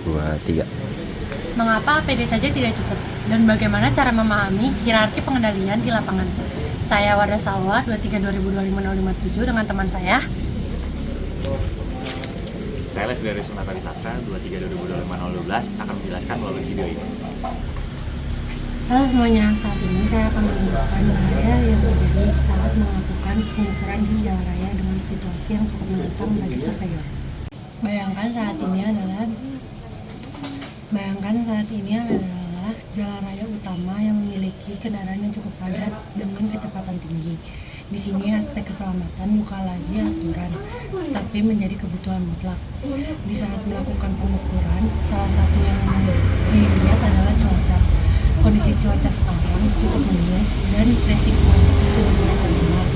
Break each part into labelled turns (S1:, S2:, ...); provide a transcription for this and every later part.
S1: 2, 3.
S2: Mengapa APD saja tidak cukup? Dan bagaimana cara memahami hierarki pengendalian di lapangan? Saya Wardah Salwa, 23/2025-057 dengan teman saya.
S3: Saya Les dari Sunatari Sastra, 23/2025-012 akan menjelaskan melalui video ini.
S2: Halo semuanya, saat ini saya akan menunjukkan bahaya yang terjadi saat melakukan pengukuran di jalan raya dengan situasi yang cukup menantang bagi surveyor. Bayangkan saat ini adalah jalan raya utama yang memiliki kendaraan yang cukup padat dengan kecepatan tinggi. Di sini aspek keselamatan bukan lagi aturan, tapi menjadi kebutuhan mutlak. Di saat melakukan pengukuran, salah satu yang dilihat adalah cuaca. Kondisi cuaca sekarang cukup mendung dan resiko sudah mulai terdengar.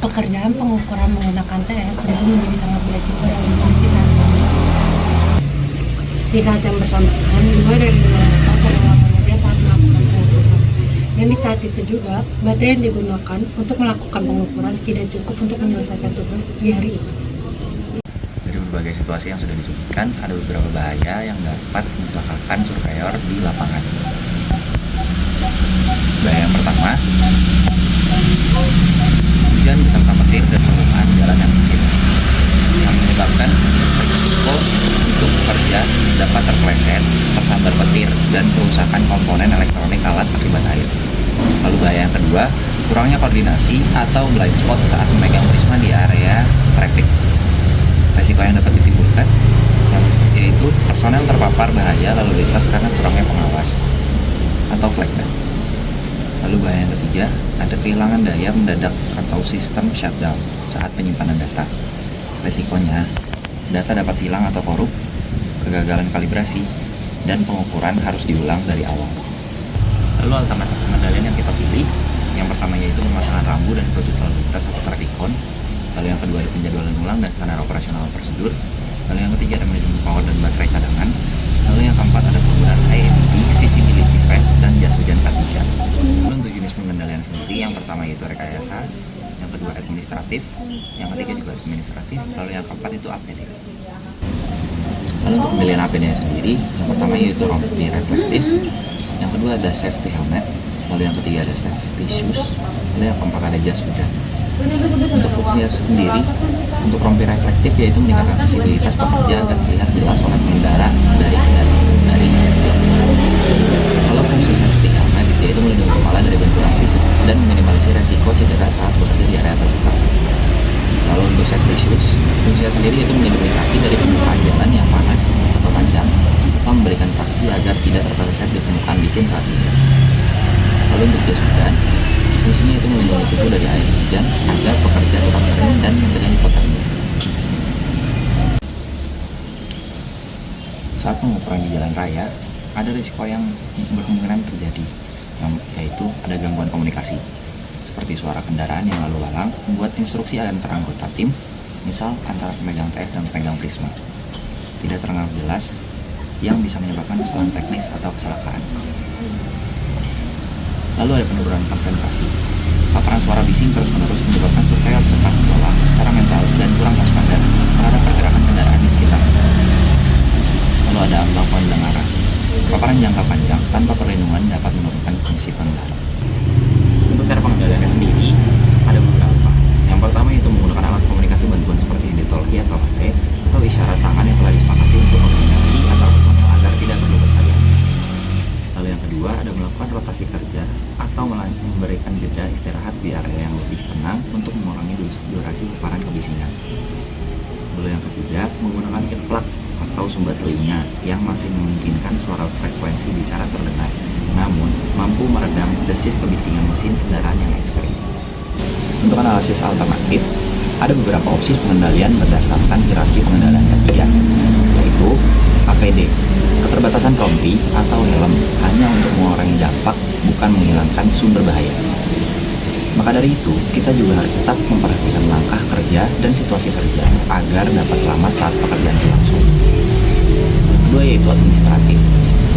S2: Pekerjaan pengukuran menggunakan TS tentu menjadi sangat beresiko dalam kondisi saat ini. Di saat yang bersamaan, 2 dari 2 data terdalam media saat melakukan pengukuran. Dan di saat itu juga, baterai yang digunakan untuk melakukan pengukuran tidak cukup untuk menyelesaikan tugas di hari itu.
S1: Dari berbagai situasi yang sudah disebutkan, ada beberapa bahaya yang dapat mencelakakan surveyor di lapangan. Bahaya yang pertama, hujan beserta petir dan permukaan jalan yang licin yang menyebabkan risiko untuk pekerja dapat terpeleset, tersambar petir, dan kerusakan komponen elektronik alat akibat air. Lalu bahaya yang kedua, kurangnya koordinasi atau blind spot saat memegang prisma di area traffic. Risiko yang dapat ditimbulkan yaitu personel terpapar bahaya lalu lintas karena kurangnya pengawas atau flagman. Lalu bahaya yang ketiga, ada kehilangan daya mendadak atau sistem shutdown saat penyimpanan data. Risikonya, data dapat hilang atau korup, kegagalan kalibrasi, dan pengukuran harus diulang dari awal. Lalu alternatif pengendalian yang kita pilih, yang pertama yaitu pemasangan rambu dan project lalu lintas atau traffic cone. Lalu yang kedua ada penjadwalan ulang dan standar operasional prosedur. Lalu yang ketiga ada manajemen power dan baterai cadangan. Lalu yang keempat ada penggunaan IMD, visibility vest, dan jas hujan hujan. Lalu untuk jenis pengendalian sendiri, yang pertama yaitu rekayasa, yang kedua administratif, yang ketiga juga administratif, lalu yang keempat itu APD. Lalu untuk pembelian APD sendiri, yang pertama yaitu rompi reflektif, yang kedua ada safety helmet, lalu yang ketiga ada safety shoes, lalu yang keempat ada jas hujan. Untuk fungsinya sendiri, untuk rompi reflektif yaitu meningkatkan visibilitas pekerja agar terlihat jelas oleh pengendara dari kejadian. Kalau fungsi safety helmet yaitu melindungi kepala dari benturan fisik dan meminimalisir resiko cedera saat bekerja di area terbuka. Lalu untuk safety shoes, fungsinya sendiri yaitu melindungi kaki dari permukaan jalan yang panas atau tajam serta memberikan traksi agar tidak terpeleset di permukaan licin saat hujan. Lalu untuk jas hujan, fungsinya itu melindungi tubuh dari air hujan agar pekerja tetap kering dan mencegah hipotermia. Saat pengukuran di jalan raya, ada risiko yang berkemungkinan terjadi, yaitu ada gangguan komunikasi, seperti suara kendaraan yang lalu lalang, membuat instruksi antara anggota tim, misal antara pemegang TS dan pemegang prisma, tidak terdengar jelas, yang bisa menyebabkan kesalahan teknis atau kecelakaan. Lalu ada penurunan konsentrasi. Paparan suara bising terus-menerus menyebabkan surveyor cepat terlelap secara mental dan kurang waspada terhadap pergerakan kendaraan di sekitar. Lalu ada ambang pendengaran. Paparan jangka panjang tanpa perlindungan dapat menurunkan fungsi pengendara. Untuk cara pengendaliannya sendiri, ada beberapa. Yang pertama yaitu menggunakan alat komunikasi bantuan seperti handtalkie atau HT atau isyarat tangan yang telah disepakati untuk koordinasi atau personel agar tidak perlu berharian. Lalu yang kedua ada melakukan rotasi kerja atau memberikan jeda istirahat di area yang lebih tenang untuk mengurangi durasi paparan kebisingan. Lalu yang ketiga menggunakan earplug atau sumber telinga yang masih memungkinkan suara frekuensi bicara terdengar, namun mampu meredam desis kebisingan mesin kendaraan yang ekstrim. Untuk analisis alternatif, ada beberapa opsi pengendalian berdasarkan hierarki pengendalian ketiga, yaitu APD, keterbatasan rompi atau helm hanya untuk mengurangi dampak, bukan menghilangkan sumber bahaya. Maka dari itu, kita juga harus tetap memperhatikan langkah kerja dan situasi kerja agar dapat selamat saat pekerjaan berlangsung. Kedua yaitu administratif,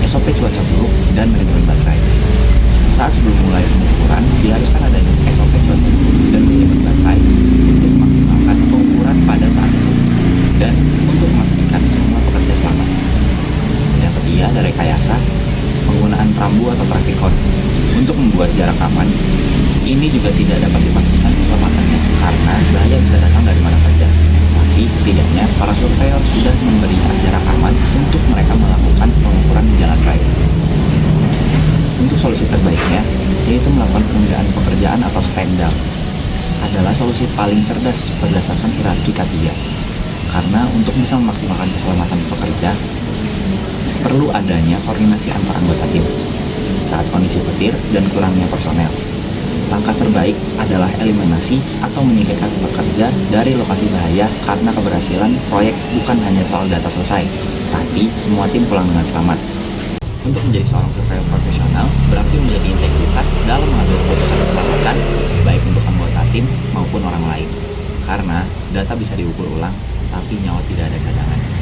S1: SOP cuaca buruk dan manajemen baterai. Saat sebelum mulai pengukuran, diharuskan adanya SOP cuaca buruk dan manajemen baterai untuk memaksimalkan pengukuran pada saat itu dan untuk memastikan semua pekerja selamat. rambu atau traffic cone. Untuk membuat jarak aman, ini juga tidak dapat dipastikan keselamatannya karena bahaya bisa datang dari mana saja. Tapi setidaknya para surveyor sudah memberikan jarak aman untuk mereka melakukan pengukuran di jalan raya. Untuk solusi terbaiknya, yaitu melakukan penundaan pekerjaan atau stand down, adalah solusi paling cerdas berdasarkan hierarki K3. Karena untuk bisa memaksimalkan keselamatan pekerja, perlu adanya koordinasi antar anggota tim saat kondisi petir dan kurangnya personel. Langkah terbaik adalah eliminasi atau menyingkirkan pekerja dari lokasi bahaya karena keberhasilan proyek bukan hanya soal data selesai, tapi semua tim pulang dengan selamat. Untuk menjadi seorang surveyor profesional berarti memiliki integritas dalam mengambil keputusan keselamatan baik untuk anggota tim maupun orang lain. Karena data bisa diukur ulang, tapi nyawa tidak ada cadangan.